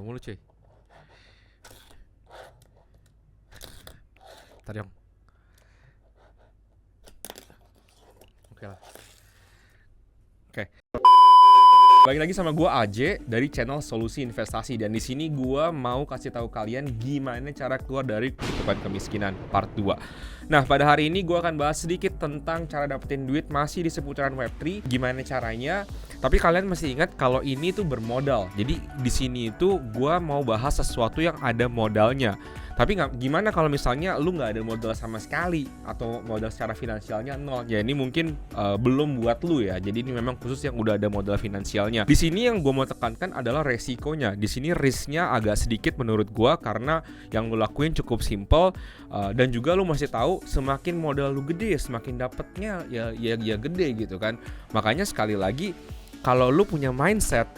mulu cuy. Ntar dong. Oke lah. Oke. Balik lagi sama gua AJ dari channel Solusi Investasi, dan di sini gua mau kasih tahu kalian gimana cara keluar dari kutukan kemiskinan part 2. Nah, pada hari ini gua akan bahas sedikit tentang cara dapetin duit masih di seputaran Web3, gimana caranya. Tapi kalian masih ingat kalau ini tuh bermodal. Jadi di sini itu gua mau bahas sesuatu yang ada modalnya. Tapi gimana kalau misalnya lu nggak ada modal sama sekali atau modal secara finansialnya nol? Ya ini mungkin belum buat lu ya. Jadi ini memang khusus yang udah ada modal finansialnya. Di sini yang gue mau tekankan adalah resikonya. Di sini risknya agak sedikit menurut gue, karena yang lu lakuin cukup simple, dan juga lu masih tahu semakin modal lu gede semakin dapetnya ya gede gitu kan. Makanya sekali lagi, kalau lu punya mindset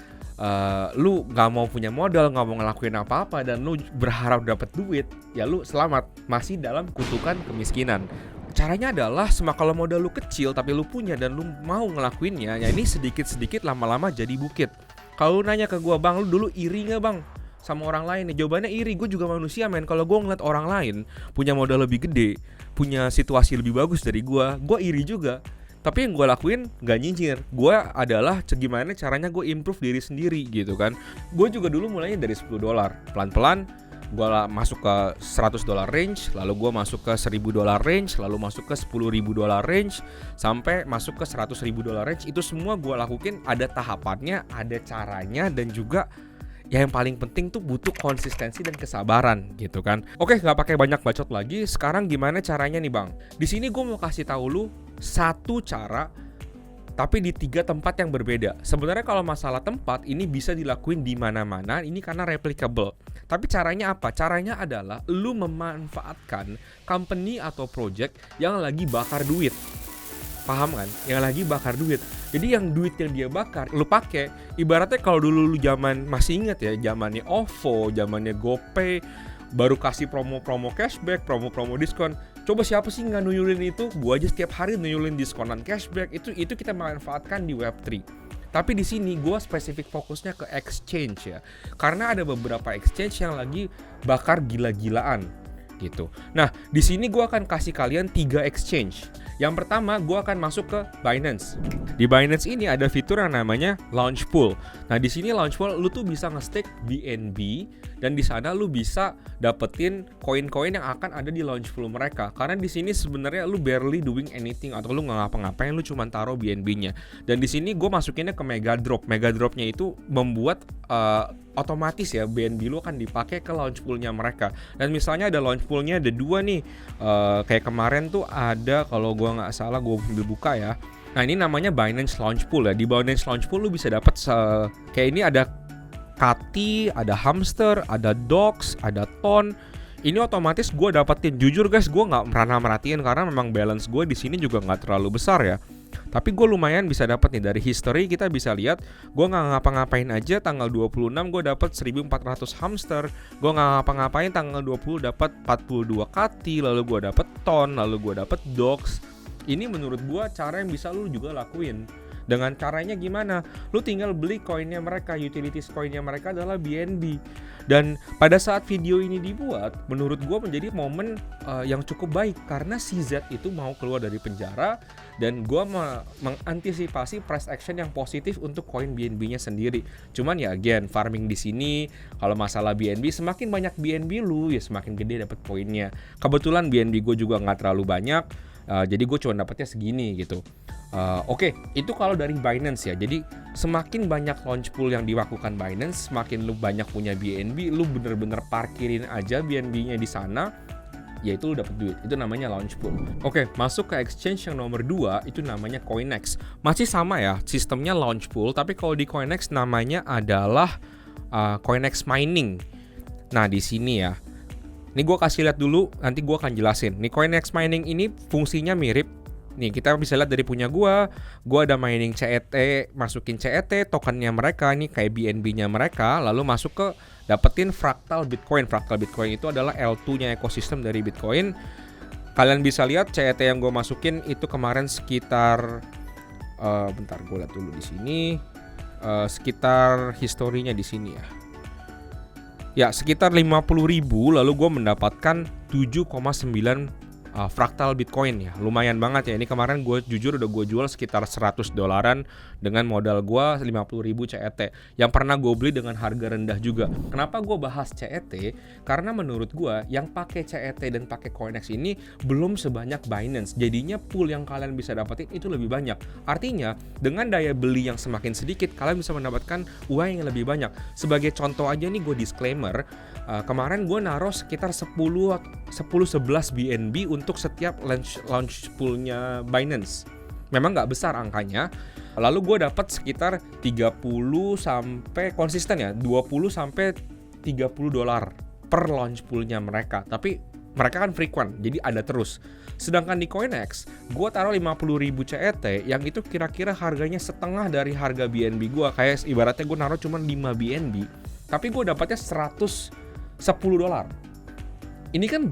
lu gak mau punya modal, gak mau ngelakuin apa-apa, dan lu berharap dapat duit, ya lu selamat, masih dalam kutukan kemiskinan. Caranya adalah kalau modal lu kecil tapi lu punya dan lu mau ngelakuinnya, ya ini sedikit-sedikit lama-lama jadi bukit. Kalau lu nanya ke gua, "Bang, lu dulu iri gak bang sama orang lain?" Ya jawabannya iri. Gue juga manusia men. Kalau gue ngeliat orang lain punya modal lebih gede, punya situasi lebih bagus dari gue iri juga. Tapi yang gue lakuin gak nyinyir. Gue adalah gimana caranya gue improve diri sendiri gitu kan. Gue juga dulu mulainya dari $10. Pelan-pelan gue masuk ke $100 range, lalu gue masuk ke $1.000 range, lalu masuk ke $10.000 range, sampai masuk ke $100.000 range. Itu semua gue lakuin ada tahapannya, ada caranya, dan juga ya yang paling penting tuh butuh konsistensi dan kesabaran gitu kan. Oke, nggak pakai banyak bacot lagi. Sekarang gimana caranya nih bang? Di sini gue mau kasih tahu lu satu cara, tapi di 3 tempat yang berbeda. Sebenarnya kalau masalah tempat ini bisa dilakuin di mana-mana. Ini karena replicable. Tapi caranya apa? Caranya adalah lu memanfaatkan company atau project yang lagi bakar duit. Paham kan? Yang lagi bakar duit. Jadi yang duit yang dia bakar lu pakai. Ibaratnya kalau dulu lu zaman, masih inget ya, zamannya OVO, zamannya GoPay, baru kasih promo-promo cashback, promo-promo diskon. Coba siapa sih nggak nuyulin itu? Gua aja setiap hari nuyulin diskonan cashback. Itu kita manfaatkan di Web3. Tapi di sini gue spesifik fokusnya ke exchange ya. Karena ada beberapa exchange yang lagi bakar gila-gilaan gitu. Nah, di sini gue akan kasih kalian 3 exchange. Yang pertama, gue akan masuk ke Binance. Di Binance ini ada fitur yang namanya Launch Pool. Nah, di sini Launch Pool lu tuh bisa nge-stake BNB, dan di sana lu bisa dapetin koin-koin yang akan ada di Launch Pool mereka. Karena di sini sebenarnya lu barely doing anything, atau lu nggak ngapa-ngapain, lu cuma taruh BNB-nya. Dan di sini gue masukinnya ke Mega Drop. Mega Drop-nya itu membuat otomatis ya BNB lu akan dipakai ke launch pool-nya mereka. Dan misalnya ada launch pool-nya ada 2 nih, kayak kemarin tuh ada, kalau gua nggak salah, gua sambil buka ya. Nah, ini namanya Binance Launch Pool ya. Di Binance Launch Pool lu bisa dapat kayak ini, ada Kati, ada Hamster, ada Dox, ada Ton. Ini otomatis gue dapetin. Jujur guys, gue nggak pernah merhatiin karena memang balance gue di sini juga nggak terlalu besar ya. Tapi gue lumayan bisa dapat nih. Dari history kita bisa lihat, gue nggak ngapa-ngapain aja tanggal 26 gue dapat 1400 hamster. Gue nggak ngapa-ngapain tanggal 20 dapat 42 Kati, lalu gue dapat Ton, lalu gue dapat Dox. Ini menurut gue cara yang bisa lu juga lakuin. Dengan caranya gimana? Lu tinggal beli koinnya mereka, utilities koinnya mereka adalah BNB. Dan pada saat video ini dibuat, menurut gue menjadi momen yang cukup baik, karena si Z itu mau keluar dari penjara, dan gue mengantisipasi price action yang positif untuk koin BNB-nya sendiri. Cuman ya again, farming di sini, kalau masalah BNB, semakin banyak BNB lu, ya semakin gede dapat poinnya. Kebetulan BNB gue juga nggak terlalu banyak, jadi gue cuma dapatnya segini gitu. Oke, itu kalau dari Binance ya. Jadi semakin banyak launch pool yang dilakukan Binance, semakin lu banyak punya BNB, lu bener-bener parkirin aja BNB-nya di sana, yaitu lu dapat duit. Itu namanya launch pool. Oke, masuk ke exchange yang nomor 2, itu namanya Coinex. Masih sama ya, sistemnya launch pool, tapi kalau di Coinex namanya adalah Coinex Mining. Nah, di sini ya. Ini gue kasih lihat dulu, nanti gue akan jelasin. Nih, Coinex Mining ini fungsinya mirip. Nih, kita bisa lihat dari punya gue ada mining CET, masukin CET, tokennya mereka, ini kayak BNB-nya mereka, lalu masuk ke dapetin fractal Bitcoin. Fractal Bitcoin itu adalah L2-nya ekosistem dari Bitcoin. Kalian bisa lihat CET yang gue masukin itu kemarin sekitar, bentar gue lihat dulu di sini, sekitar historinya di sini ya. Ya sekitar 50.000, lalu gue mendapatkan 7,9 fraktal Bitcoin ya. Lumayan banget ya. Ini kemarin gue jujur udah gue jual sekitar $100 dengan modal gue 50.000 CET yang pernah gue beli dengan harga rendah juga. Kenapa gue bahas CET? Karena menurut gue yang pakai CET dan pakai CoinEx ini belum sebanyak Binance. Jadinya pool yang kalian bisa dapetin itu lebih banyak. Artinya dengan daya beli yang semakin sedikit, kalian bisa mendapatkan uang yang lebih banyak. Sebagai contoh aja nih, gue disclaimer, kemarin gue naruh sekitar 10-11 BNB untuk setiap launch poolnya Binance. Memang nggak besar angkanya. Lalu gue dapat sekitar 30 sampai konsisten ya, 20 sampai $30 per launch poolnya mereka. Tapi mereka kan frequent, jadi ada terus. Sedangkan di CoinEx, gue taruh 50.000 CET yang itu kira-kira harganya setengah dari harga BNB gue. Kayak ibaratnya gue naruh cuma 5 BNB, tapi gue dapatnya $110. Ini kan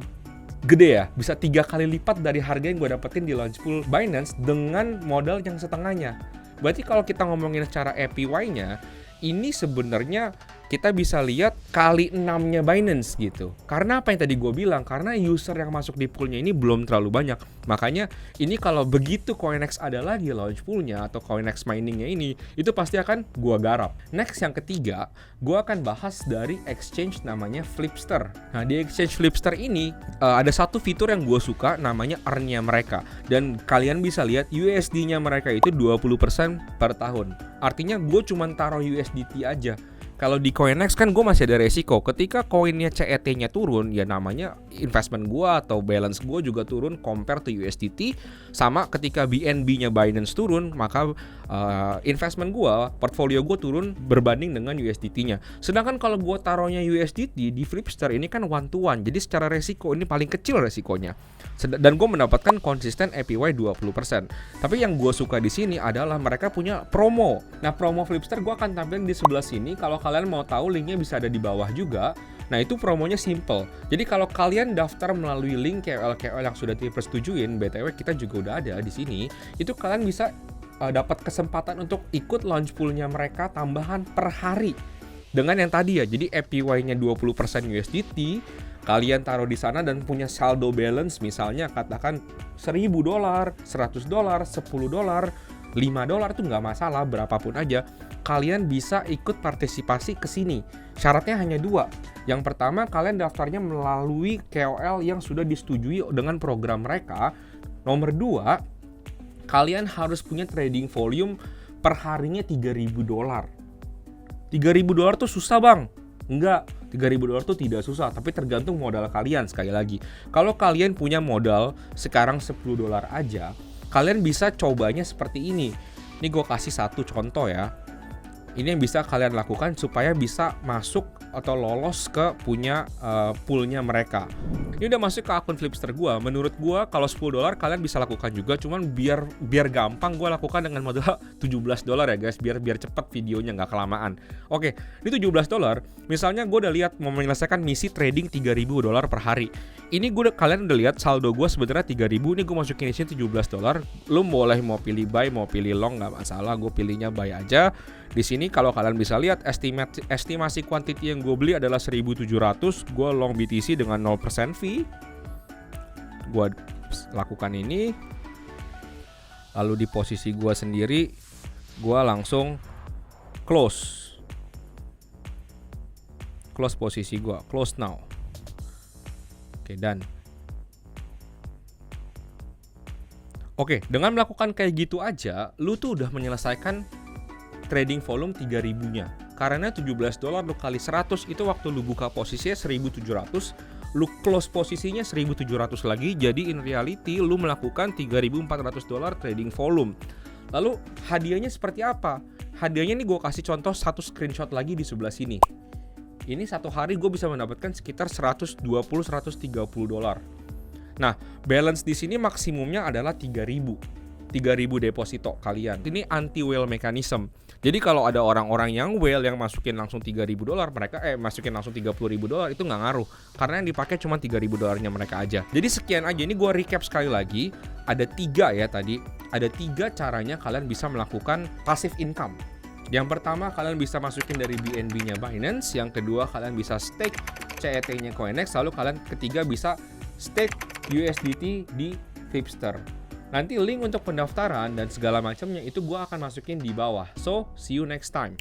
gede ya, bisa 3 kali lipat dari harga yang gue dapetin di launch pool Binance dengan modal yang setengahnya. Berarti kalau kita ngomongin secara APY-nya, ini sebenarnya kita bisa lihat kali 6-nya Binance gitu. Karena apa yang tadi gue bilang, karena user yang masuk di poolnya ini belum terlalu banyak. Makanya ini kalau begitu CoinEx ada lagi launch poolnya atau CoinEx miningnya ini, itu pasti akan gue garap. Next yang ketiga, gue akan bahas dari exchange namanya Flipster. Nah di exchange Flipster ini ada satu fitur yang gue suka namanya earn-nya mereka. Dan kalian bisa lihat USD-nya mereka itu 20% per tahun. Artinya gue cuma taruh USDT aja. Kalau di CoinEx kan gue masih ada resiko. Ketika koinnya CET-nya turun, ya namanya investment gue atau balance gue juga turun compare to USDT. Sama ketika BNB-nya Binance turun, maka investment gue, portfolio gue turun berbanding dengan USDT-nya. Sedangkan kalau gue taruhnya USDT di Flipster ini kan one to one. Jadi secara resiko ini paling kecil resikonya. Dan gue mendapatkan konsisten APY 20%. Tapi yang gue suka di sini adalah mereka punya promo. Nah promo Flipster gue akan tampilin di sebelah sini. Kalau kalian mau tahu, linknya bisa ada di bawah juga. Nah itu promonya simple. Jadi kalau kalian daftar melalui link KOL yang sudah dipersetujuin, BTW kita juga udah ada di sini. Itu kalian bisa dapat kesempatan untuk ikut launch poolnya mereka tambahan per hari. Dengan yang tadi ya, jadi APY-nya 20% USDT, kalian taruh di sana dan punya saldo balance misalnya katakan $1.000, $100, $10, $5 itu nggak masalah, berapapun aja. Kalian bisa ikut partisipasi ke sini. Syaratnya hanya 2. Yang pertama, kalian daftarnya melalui KOL yang sudah disetujui dengan program mereka. Nomor 2, kalian harus punya trading volume per harinya $3.000. $3.000 tuh susah bang? Enggak, $3.000 tuh tidak susah, tapi tergantung modal kalian. Sekali lagi, kalau kalian punya modal sekarang $10 aja, kalian bisa cobanya seperti ini. Ini gue kasih satu contoh ya. Ini yang bisa kalian lakukan supaya bisa masuk atau lolos ke punya poolnya mereka. Ini udah masuk ke akun Flipster gue. Menurut gue kalau $10 kalian bisa lakukan juga. Cuman biar gampang gue lakukan dengan modal $17 ya guys. Biar cepet videonya nggak kelamaan. Oke, ini $17. Misalnya gue udah lihat mau menyelesaikan misi trading $3.000 per hari. Ini kalian udah lihat saldo gue sebenarnya 3.000. Ini gue masukin di sini $17. Lu boleh mau pilih buy, mau pilih long, nggak masalah. Gue pilihnya buy aja. Di sini kalau kalian bisa lihat estimasi quantity yang gue beli adalah 1.700. Gue long BTC dengan 0% fee. Gue lakukan ini. Lalu di posisi gue sendiri, gue langsung close posisi gue, close now. Oke, done. Oke, dengan melakukan kayak gitu aja, lu tuh udah menyelesaikan trading volume 3.000-nya. Karena $17 lu kali 100 itu waktu lu buka posisinya 1.700, lu close posisinya 1.700 lagi. Jadi in reality lu melakukan $3.400 trading volume. Lalu hadiahnya seperti apa? Hadiahnya nih gue kasih contoh satu screenshot lagi di sebelah sini. Ini satu hari gue bisa mendapatkan sekitar $120-130. Nah, balance di sini maksimumnya adalah 3.000 deposito kalian. Ini anti whale mechanism. Jadi kalau ada orang-orang yang whale yang masukin langsung $3.000, mereka masukin langsung $30.000 itu nggak ngaruh. Karena yang dipakai cuma $3.000-nya mereka aja. Jadi sekian aja. Ini gue recap sekali lagi. Ada 3 ya tadi. Ada 3 caranya kalian bisa melakukan passive income Yang pertama, kalian bisa masukin dari BNB-nya Binance. Yang kedua, kalian bisa stake CET-nya Coinex. Lalu kalian ketiga bisa stake USDT di Flipster. Nanti link untuk pendaftaran dan segala macamnya itu gue akan masukin di bawah. So, see you next time.